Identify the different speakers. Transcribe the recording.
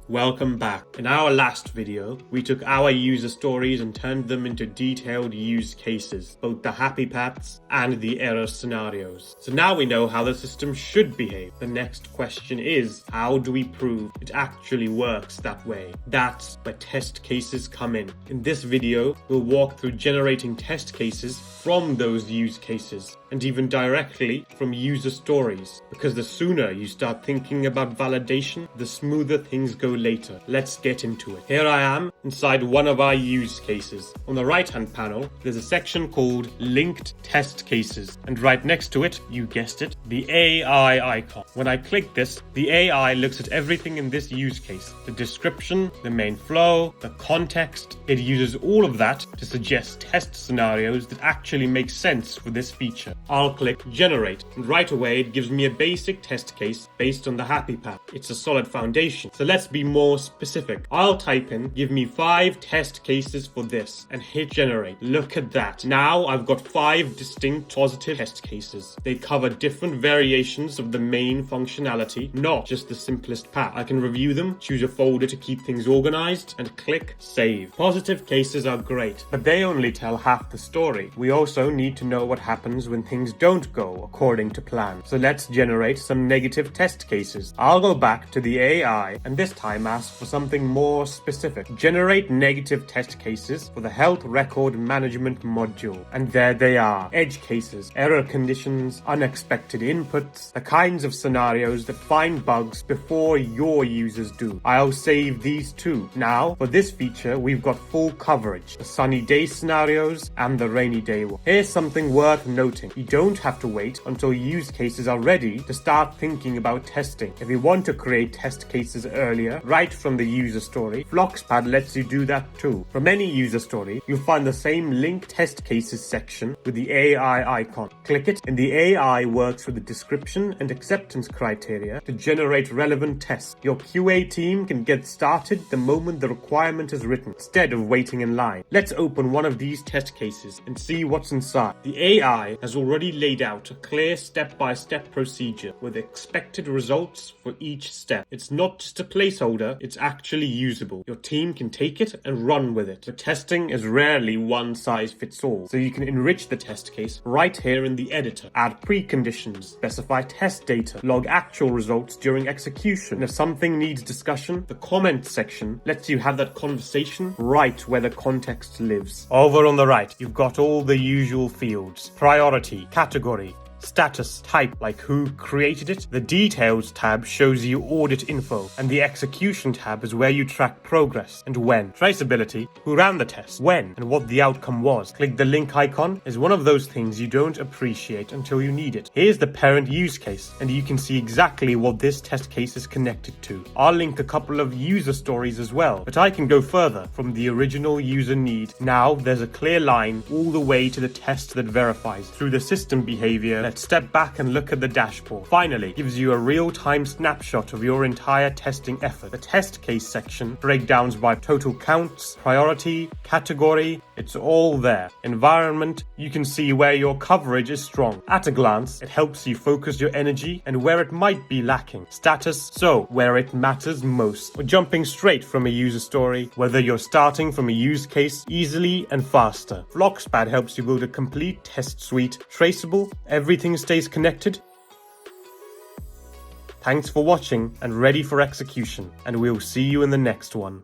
Speaker 1: Welcome back. In our last video, we took our user stories and turned them into detailed use cases, both the happy paths and the error scenarios. So now we know how the system should behave. The next question is, how do we prove it actually works that way? That's where test cases come in. In this video, we'll walk through generating test cases from those use cases, and even directly from user stories, because the sooner you start thinking about validation, the smoother things go later. Let's get into it. Here I am inside one of our use cases. On the right hand panel, there's a section called linked test cases, and right next to it, you guessed it, the AI icon. When I click this, the AI looks at everything in this use case, the description, the main flow, the context. It uses all of that to suggest test scenarios that actually make sense for this feature. I'll click generate, and right away it gives me a basic test case based on the happy path. It's a solid foundation. So let's be more specific. I'll type in, give me 5 test cases for this, and hit generate. Look at that. Now I've got 5 distinct positive test cases. They cover different variations of the main functionality, not just the simplest path. I can review them, choose a folder to keep things organized, and click save. Positive cases are great, but they only tell half the story. We also need to know what happens when things don't go according to plan. So let's generate some negative test cases. I'll go back to the AI and this time ask for something more specific. Generate negative test cases for the health record management module. And there they are. Edge cases, error conditions, unexpected inputs, the kinds of scenarios that find bugs before your users do. I'll save these too. Now, for this feature, we've got full coverage. The sunny day scenarios and the rainy day one. Here's something worth noting. You don't have to wait until use cases are ready to start thinking about testing. If you want to create test cases earlier, right from the user story, Floxpad lets you do that too. From any user story, you'll find the same link test cases section with the AI icon. Click it, and the AI works with the description and acceptance criteria to generate relevant tests. Your QA team can get started the moment the requirement is written, instead of waiting in line. Let's open one of these test cases and see what's inside. The AI has already laid out a clear step-by-step procedure with expected results for each step. It's not just a placeholder, it's actually usable. Your team can take it and run with it. The testing is rarely one size fits all, so you can enrich the test case right here in the editor. Add preconditions, specify test data, log actual results during execution. And if something needs discussion, the comments section lets you have that conversation right where the context lives. Over on the right, you've got all the usual fields: priority, category, status, type, like who created it. The details tab shows you audit info, and the execution tab is where you track progress and when. Traceability, who ran the test, when, and what the outcome was. Click the link icon is one of those things you don't appreciate until you need it. Here's the parent use case, and you can see exactly what this test case is connected to. I'll link a couple of user stories as well, but I can go further from the original user need. Now there's a clear line all the way to the test that verifies. Through the system behavior, let's step back and look at the dashboard. Finally, gives you a real-time snapshot of your entire testing effort. The test case section breakdowns by total counts, priority, category, it's all there. Environment, you can see where your coverage is strong. At a glance, it helps you focus your energy and where it might be lacking. Status, so where it matters most. We're jumping straight from a user story, whether you're starting from a use case easily and faster. Floxpad helps you build a complete test suite, traceable, everything stays connected. Thanks for watching and ready for execution, and we'll see you in the next one.